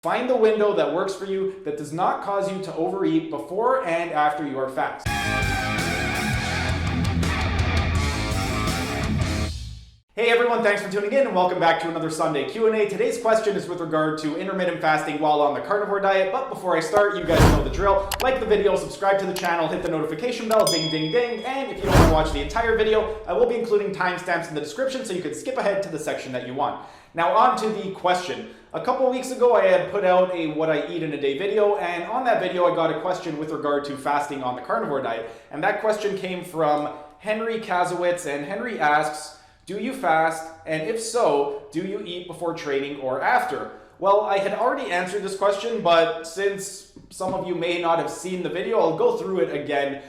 Find the window that works for you that does not cause you to overeat before and after your fast. Hey everyone, thanks for tuning in and welcome back to another Sunday Q&A. Today's question is with regard to intermittent fasting while on the carnivore diet. But before I start, you guys know the drill. Like the video, subscribe to the channel, hit the notification bell, ding ding ding. And if you don't want to watch the entire video, I will be including timestamps in the description so you can skip ahead to the section that you want. Now on to the question. A couple weeks ago I had put out a what I eat in a day video, and on that video I got a question with regard to fasting on the carnivore diet. And that question came from Henry Kazowitz, and Henry asks, do you fast? And if so, do you eat before training or after? Well, I had already answered this question, but since some of you may not have seen the video, I'll go through it again.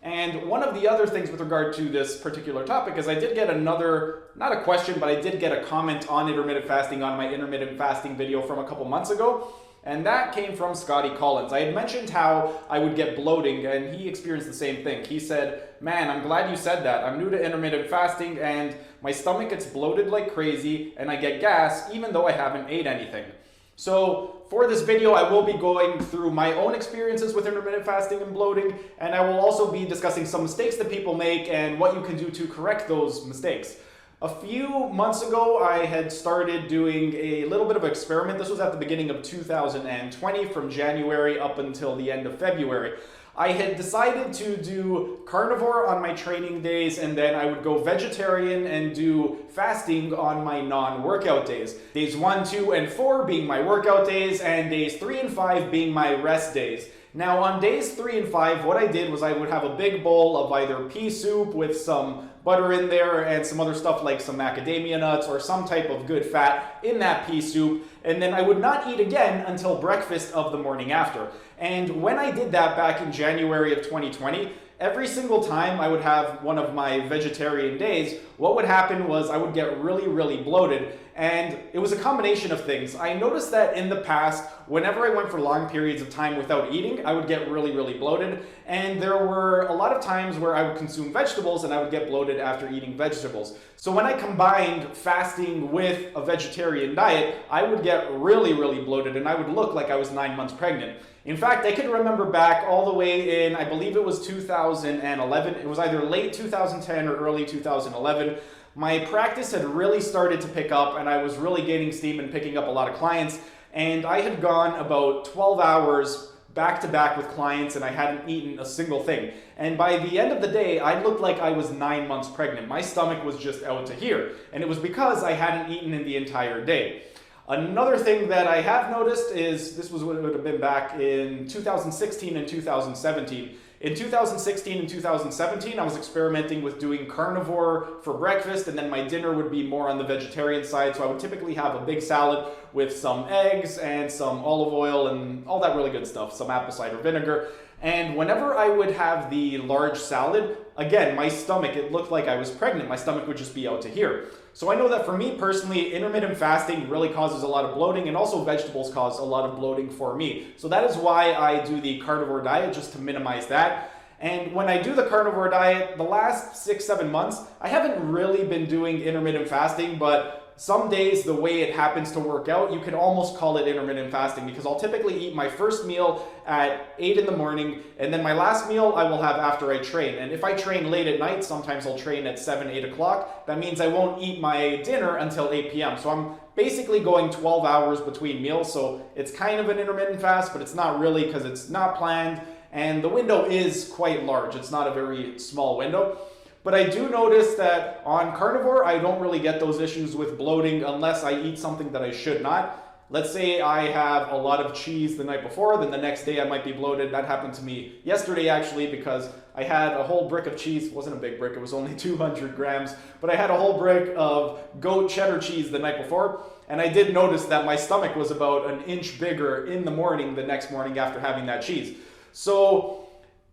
And one of the other things with regard to this particular topic is I did get another, not a question, but I did get a comment on intermittent fasting on my intermittent fasting video from a couple months ago. And that came from Scotty Collins. I had mentioned how I would get bloating, and he experienced the same thing. He said, man, I'm glad you said that. I'm new to intermittent fasting and my stomach gets bloated like crazy and I get gas even though I haven't ate anything. So for this video, I will be going through my own experiences with intermittent fasting and bloating, and I will also be discussing some mistakes that people make and what you can do to correct those mistakes. A few months ago, I had started doing a little bit of an experiment. This was at the beginning of 2020, from January up until the end of February. I had decided to do carnivore on my training days, and then I would go vegetarian and do fasting on my non-workout days. Days 1, 2, and 4 being my workout days, and days 3 and 5 being my rest days. Now on days 3 and 5, what I did was I would have a big bowl of either pea soup with some butter in there and some other stuff like some macadamia nuts or some type of good fat in that pea soup, and then I would not eat again until breakfast of the morning after. And when I did that back in January of 2020, every single time I would have one of my vegetarian days, what would happen was I would get really bloated, and it was a combination of things. I noticed that in the past, whenever I went for long periods of time without eating, I would get really bloated, and there were a lot of times where I would consume vegetables and I would get bloated after eating vegetables. So when I combined fasting with a vegetarian diet, I would get really bloated and I would look like I was 9 months pregnant. In fact, I can remember back all the way in, I believe it was 2011, it was either late 2010 or early 2011, my practice had really started to pick up and I was really gaining steam and picking up a lot of clients, and I had gone about 12 hours back to back with clients and I hadn't eaten a single thing. And by the end of the day, I looked like I was 9 months pregnant. My stomach was just out to here, and it was because I hadn't eaten in the entire day. Another thing that I have noticed is, this was what it would have been back in 2016 and 2017. In 2016 and 2017, I was experimenting with doing carnivore for breakfast, and then my dinner would be more on the vegetarian side. So I would typically have a big salad with some eggs and some olive oil and all that really good stuff, some apple cider vinegar. And whenever I would have the large salad, again, my stomach, it looked like I was pregnant. My stomach would just be out to here. So I know that for me personally, intermittent fasting really causes a lot of bloating, and also vegetables cause a lot of bloating for me. So that is why I do the carnivore diet, just to minimize that. And when I do the carnivore diet, the last 6-7 months, I haven't really been doing intermittent fasting, but some days, the way it happens to work out, you can almost call it intermittent fasting, because I'll typically eat my first meal at 8 in the morning, and then my last meal I will have after I train. And if I train late at night, sometimes I'll train at 7, 8 o'clock, that means I won't eat my dinner until 8 p.m. So I'm basically going 12 hours between meals, so it's kind of an intermittent fast, but it's not really because it's not planned, and the window is quite large. It's not a very small window. But I do notice that on carnivore, I don't really get those issues with bloating unless I eat something that I should not. Let's say I have a lot of cheese the night before, then the next day I might be bloated. That happened to me yesterday actually, because I had a whole brick of cheese. It wasn't a big brick, it was only 200 grams, but I had a whole brick of goat cheddar cheese the night before, and I did notice that my stomach was about an inch bigger in the morning the next morning after having that cheese. So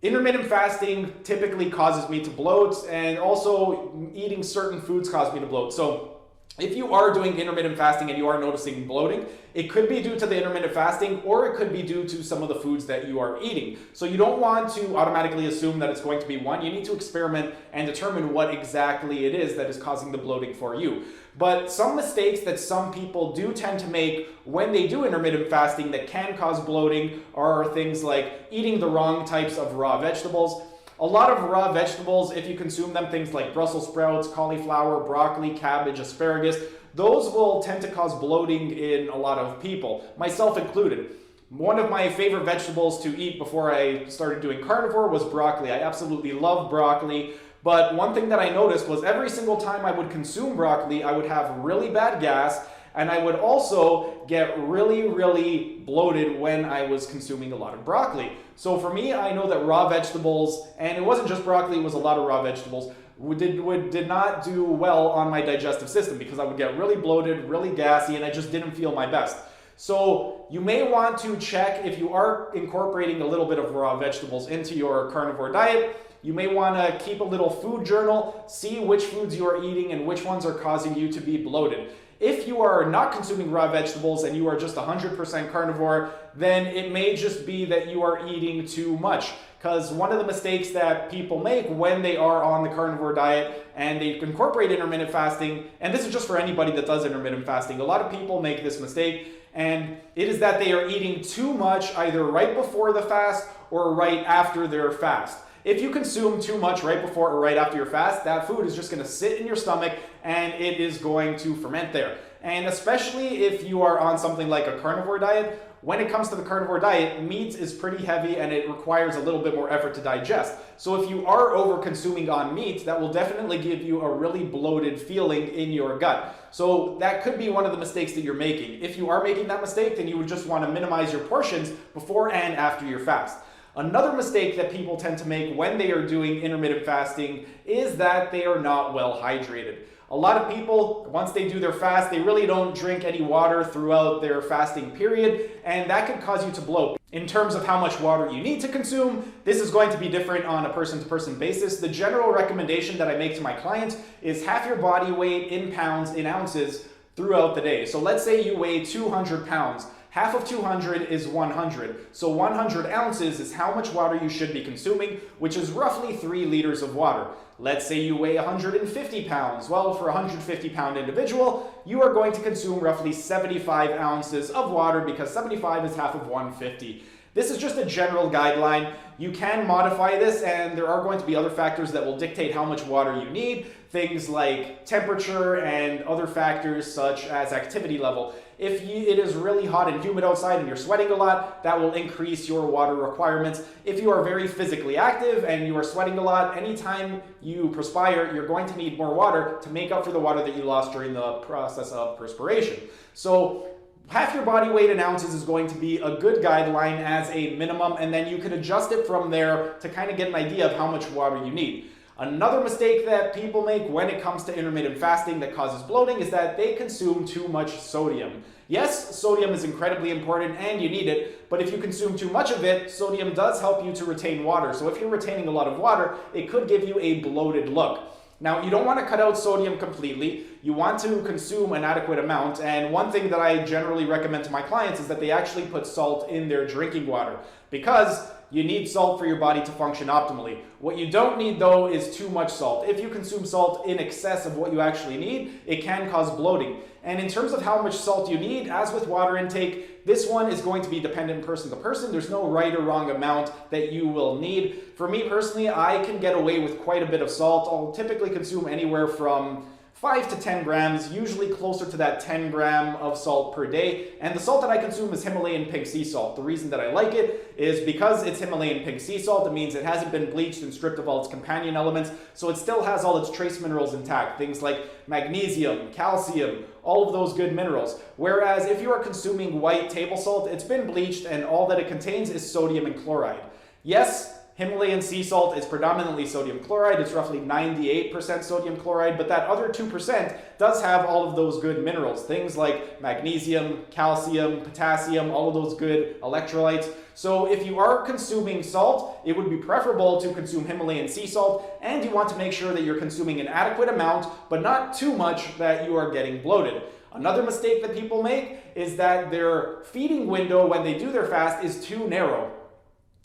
intermittent fasting typically causes me to bloat, and also eating certain foods cause me to bloat. So if you are doing intermittent fasting and you are noticing bloating, it could be due to the intermittent fasting, or it could be due to some of the foods that you are eating. So you don't want to automatically assume that it's going to be one. You need to experiment and determine what exactly it is that is causing the bloating for you. But some mistakes that some people do tend to make when they do intermittent fasting that can cause bloating are things like eating the wrong types of raw vegetables. A lot of raw vegetables, if you consume them, things like Brussels sprouts, cauliflower, broccoli, cabbage, asparagus, those will tend to cause bloating in a lot of people, myself included. One of my favorite vegetables to eat before I started doing carnivore was broccoli. I absolutely love broccoli. But one thing that I noticed was every single time I would consume broccoli, I would have really bad gas, and I would also get really bloated when I was consuming a lot of broccoli. So for me, I know that raw vegetables, and it wasn't just broccoli, it was a lot of raw vegetables, did not do well on my digestive system because I would get really bloated, really gassy, and I just didn't feel my best. So you may want to check if you are incorporating a little bit of raw vegetables into your carnivore diet. You may want to keep a little food journal, see which foods you are eating and which ones are causing you to be bloated. If you are not consuming raw vegetables and you are just 100% carnivore, then it may just be that you are eating too much. Because one of the mistakes that people make when they are on the carnivore diet and they incorporate intermittent fasting, and this is just for anybody that does intermittent fasting, a lot of people make this mistake, and it is that they are eating too much either right before the fast or right after their fast. If you consume too much right before or right after your fast, that food is just going to sit in your stomach and it is going to ferment there. And especially if you are on something like a carnivore diet, when it comes to the carnivore diet, meat is pretty heavy and it requires a little bit more effort to digest. So if you are over consuming on meat, that will definitely give you a really bloated feeling in your gut. So that could be one of the mistakes that you're making. If you are making that mistake, then you would just want to minimize your portions before and after your fast. Another mistake that people tend to make when they are doing intermittent fasting is that they are not well hydrated. A lot of people, once they do their fast, they really don't drink any water throughout their fasting period, and that could cause you to bloat. In terms of how much water you need to consume, this is going to be different on a person-to-person basis. The general recommendation that I make to my clients is half your body weight in pounds, in ounces, throughout the day. So let's say you weigh 200 pounds. Half of 200 is 100. So 100 ounces is how much water you should be consuming, which is roughly 3 liters of water. Let's say you weigh 150 pounds. Well, for a 150-pound individual, you are going to consume roughly 75 ounces of water because 75 is half of 150. This is just a general guideline. You can modify this, and there are going to be other factors that will dictate how much water you need, things like temperature and other factors such as activity level. If it is really hot and humid outside and you're sweating a lot, that will increase your water requirements. If you are very physically active and you are sweating a lot, anytime you perspire, you're going to need more water to make up for the water that you lost during the process of perspiration. So half your body weight in ounces is going to be a good guideline as a minimum, and then you can adjust it from there to kind of get an idea of how much water you need. Another mistake that people make when it comes to intermittent fasting that causes bloating is that they consume too much sodium. Yes, sodium is incredibly important and you need it, but if you consume too much of it, sodium does help you to retain water. So if you're retaining a lot of water, it could give you a bloated look. Now, you don't want to cut out sodium completely. You want to consume an adequate amount, and one thing that I generally recommend to my clients is that they actually put salt in their drinking water because you need salt for your body to function optimally. What you don't need, though, is too much salt. If you consume salt in excess of what you actually need, it can cause bloating. And in terms of how much salt you need, as with water intake, this one is going to be dependent person to person. There's no right or wrong amount that you will need. For me personally, I can get away with quite a bit of salt. I'll typically consume anywhere from 5 to 10 grams, usually closer to that 10 gram of salt per day. And the salt that I consume is Himalayan pink sea salt. The reason that I like it is because it's Himalayan pink sea salt. It means it hasn't been bleached and stripped of all its companion elements, so it still has all its trace minerals intact. Things like magnesium, calcium, all of those good minerals. Whereas if you are consuming white table salt, it's been bleached and all that it contains is sodium and chloride. Yes, Himalayan sea salt is predominantly sodium chloride. It's roughly 98% sodium chloride, but that other 2% does have all of those good minerals. Things like magnesium, calcium, potassium, all of those good electrolytes. So if you are consuming salt, it would be preferable to consume Himalayan sea salt, and you want to make sure that you're consuming an adequate amount, but not too much that you are getting bloated. Another mistake that people make is that their feeding window when they do their fast is too narrow.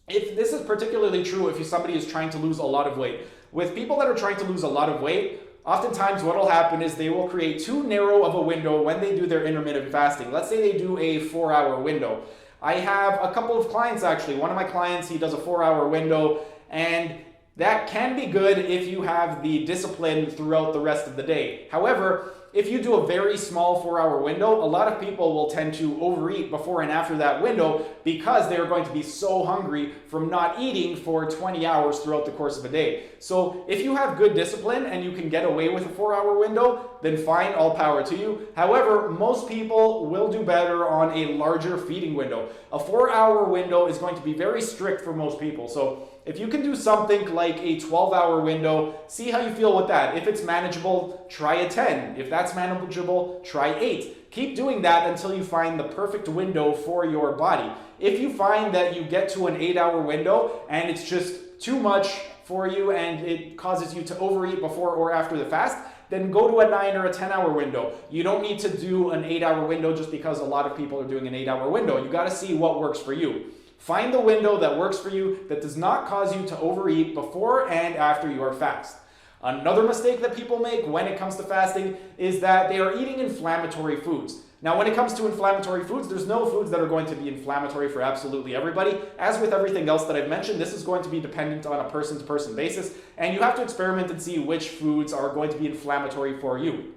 If this is particularly true if somebody is trying to lose a lot of weight. With people that are trying to lose a lot of weight, oftentimes what will happen is they will create too narrow of a window when they do their intermittent fasting. Let's say they do a 4-hour window. I have a couple of clients actually. One of my clients, he does a 4-hour window, and that can be good if you have the discipline throughout the rest of the day. However, if you do a very small 4-hour window, a lot of people will tend to overeat before and after that window because they're going to be so hungry from not eating for 20 hours throughout the course of a day. So if you have good discipline and you can get away with a 4-hour window, then fine, all power to you. However, most people will do better on a larger feeding window. A 4-hour window is going to be very strict for most people. So if you can do something like a 12-hour window, see how you feel with that. If it's manageable, try a 10. If that's manageable, try 8. Keep doing that until you find the perfect window for your body. If you find that you get to an 8-hour window and it's just too much for you and it causes you to overeat before or after the fast, then go to a 9 or a 10-hour window. You don't need to do an 8-hour window just because a lot of people are doing an 8-hour window. You got to see what works for you. Find the window that works for you that does not cause you to overeat before and after your fast. Another mistake that people make when it comes to fasting is that they are eating inflammatory foods. Now, when it comes to inflammatory foods, there's no foods that are going to be inflammatory for absolutely everybody. As with everything else that I've mentioned, this is going to be dependent on a person-to-person basis, and you have to experiment and see which foods are going to be inflammatory for you.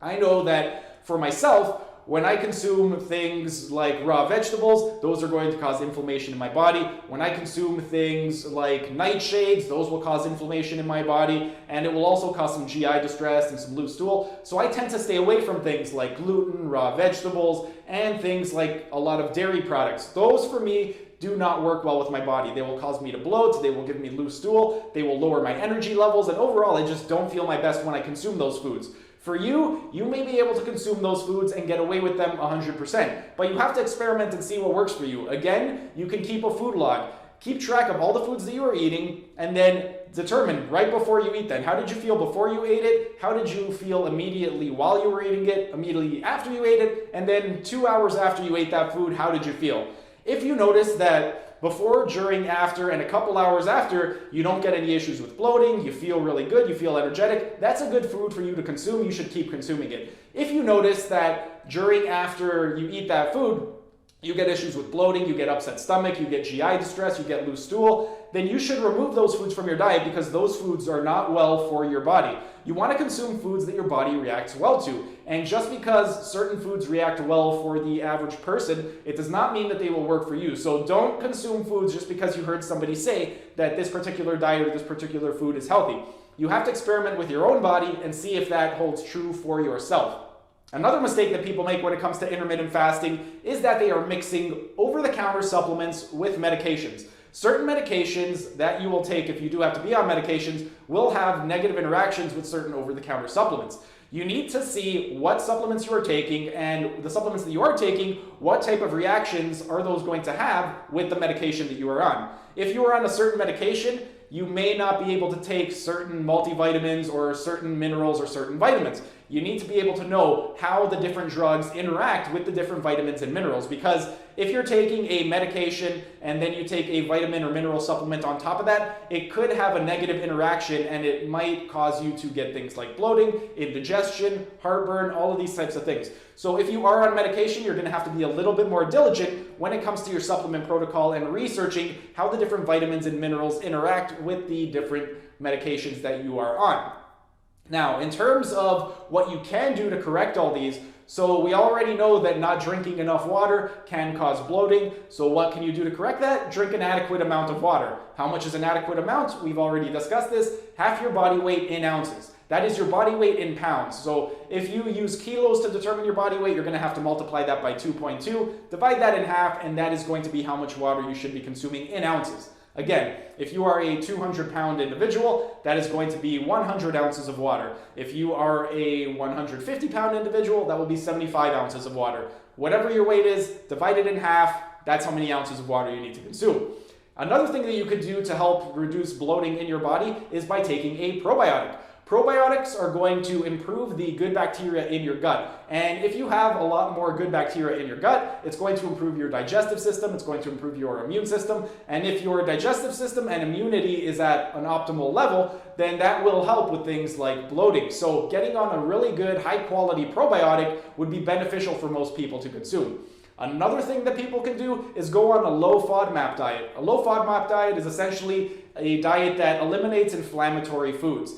I know that for myself, when I consume things like raw vegetables, those are going to cause inflammation in my body. When I consume things like nightshades, those will cause inflammation in my body, and it will also cause some GI distress and some loose stool. So I tend to stay away from things like gluten, raw vegetables, and things like a lot of dairy products. Those for me do not work well with my body. They will cause me to bloat, they will give me loose stool, they will lower my energy levels, and overall I just don't feel my best when I consume those foods. For you, you may be able to consume those foods and get away with them 100%, but you have to experiment and see what works for you. Again, you can keep a food log. Keep track of all the foods that you are eating and then determine right before you eat them. How did you feel before you ate it? How did you feel immediately while you were eating it? Immediately after you ate it? And then 2 hours after you ate that food, how did you feel? If you notice that before, during, after, and a couple hours after, you don't get any issues with bloating, you feel really good, you feel energetic, that's a good food for you to consume. You should keep consuming it. If you notice that during, after you eat that food, you get issues with bloating, you get upset stomach, you get GI distress, you get loose stool, then you should remove those foods from your diet because those foods are not well for your body. You want to consume foods that your body reacts well to. And just because certain foods react well for the average person, it does not mean that they will work for you. So don't consume foods just because you heard somebody say that this particular diet or this particular food is healthy. You have to experiment with your own body and see if that holds true for yourself. Another mistake that people make when it comes to intermittent fasting is that they are mixing over-the-counter supplements with medications. Certain medications that you will take if you do have to be on medications will have negative interactions with certain over-the-counter supplements. You need to see what supplements you are taking and the supplements that you are taking, what type of reactions are those going to have with the medication that you are on. If you are on a certain medication, you may not be able to take certain multivitamins or certain minerals or certain vitamins. You need to be able to know how the different drugs interact with the different vitamins and minerals, because if you're taking a medication and then you take a vitamin or mineral supplement on top of that, it could have a negative interaction and it might cause you to get things like bloating, indigestion, heartburn, all of these types of things. So if you are on medication, you're going to have to be a little bit more diligent when it comes to your supplement protocol and researching how the different vitamins and minerals interact with the different medications that you are on. Now, in terms of what you can do to correct all these, so we already know that not drinking enough water can cause bloating. So what can you do to correct that? Drink an adequate amount of water. How much is an adequate amount? We've already discussed this. Half your body weight in ounces. That is your body weight in pounds. So if you use kilos to determine your body weight, you're going to have to multiply that by 2.2, divide that in half, and that is going to be how much water you should be consuming in ounces. Again, if you are a 200-pound individual, that is going to be 100 ounces of water. If you are a 150-pound individual, that will be 75 ounces of water. Whatever your weight is, divide it in half, that's how many ounces of water you need to consume. Another thing that you could do to help reduce bloating in your body is by taking a probiotic. Probiotics are going to improve the good bacteria in your gut. And if you have a lot more good bacteria in your gut, it's going to improve your digestive system, it's going to improve your immune system. And if your digestive system and immunity is at an optimal level, then that will help with things like bloating. So getting on a really good, high quality probiotic would be beneficial for most people to consume. Another thing that people can do is go on a low FODMAP diet. A low FODMAP diet is essentially a diet that eliminates inflammatory foods.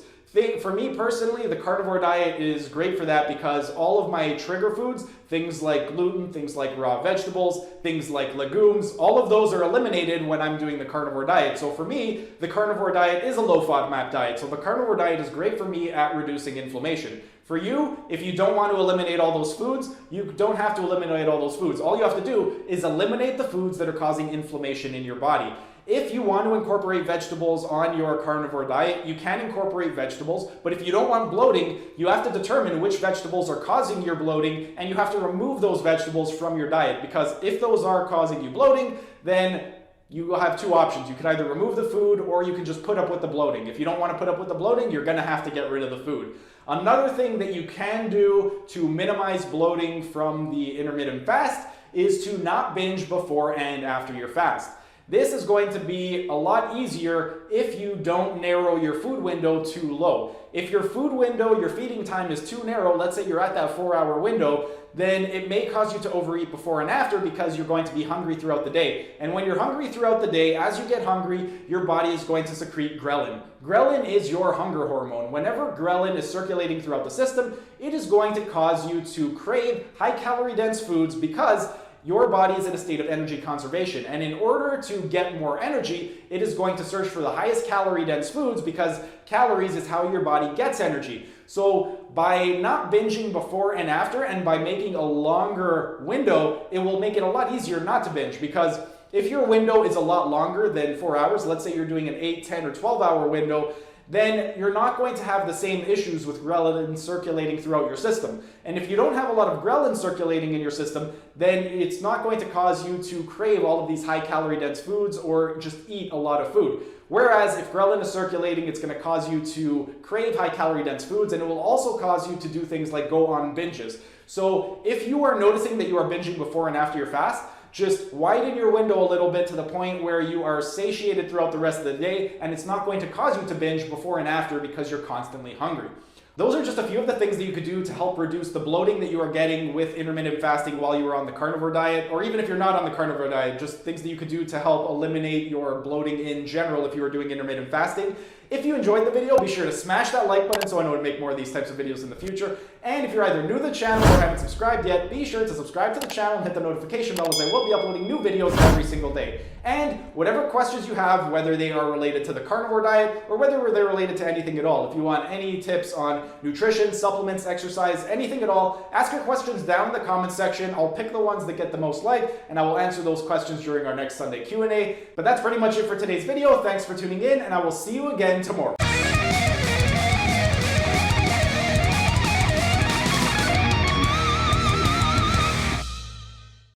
For me personally, the carnivore diet is great for that because all of my trigger foods, things like gluten, things like raw vegetables, things like legumes, all of those are eliminated when I'm doing the carnivore diet. So for me, the carnivore diet is a low FODMAP diet. So the carnivore diet is great for me at reducing inflammation. For you, if you don't want to eliminate all those foods, you don't have to eliminate all those foods. All you have to do is eliminate the foods that are causing inflammation in your body. If you want to incorporate vegetables on your carnivore diet, you can incorporate vegetables, but if you don't want bloating, you have to determine which vegetables are causing your bloating, and you have to remove those vegetables from your diet, because if those are causing you bloating, then you will have two options. You can either remove the food or you can just put up with the bloating. If you don't want to put up with the bloating, you're going to have to get rid of the food. Another thing that you can do to minimize bloating from the intermittent fast is to not binge before and after your fast. This is going to be a lot easier if you don't narrow your food window too low. If your food window, your feeding time is too narrow, let's say you're at that 4-hour window, then it may cause you to overeat before and after because you're going to be hungry throughout the day. And when you're hungry throughout the day, as you get hungry, your body is going to secrete ghrelin. Ghrelin is your hunger hormone. Whenever ghrelin is circulating throughout the system, it is going to cause you to crave high-calorie dense foods because your body is in a state of energy conservation. And in order to get more energy, it is going to search for the highest calorie dense foods because calories is how your body gets energy. So by not binging before and after, and by making a longer window, it will make it a lot easier not to binge, because if your window is a lot longer than 4 hours, let's say you're doing an 8, 10, or 12-hour window, then you're not going to have the same issues with ghrelin circulating throughout your system. And if you don't have a lot of ghrelin circulating in your system, then it's not going to cause you to crave all of these high-calorie dense foods or just eat a lot of food. Whereas if ghrelin is circulating, it's going to cause you to crave high-calorie dense foods, and it will also cause you to do things like go on binges. So if you are noticing that you are binging before and after your fast, just widen your window a little bit to the point where you are satiated throughout the rest of the day, and it's not going to cause you to binge before and after because you're constantly hungry. Those are just a few of the things that you could do to help reduce the bloating that you are getting with intermittent fasting while you are on the carnivore diet, or even if you're not on the carnivore diet, just things that you could do to help eliminate your bloating in general if you are doing intermittent fasting. If you enjoyed the video, be sure to smash that like button so I know to make more of these types of videos in the future. And if you're either new to the channel or haven't subscribed yet, be sure to subscribe to the channel and hit the notification bell, as I will be uploading new videos every single day. And whatever questions you have, whether they are related to the carnivore diet or whether they're related to anything at all, if you want any tips on nutrition, supplements, exercise, anything at all, ask your questions down in the comments section. I'll pick the ones that get the most like, and I will answer those questions during our next Sunday Q&A. But that's pretty much it for today's video. Thanks for tuning in, and I will see you again tomorrow.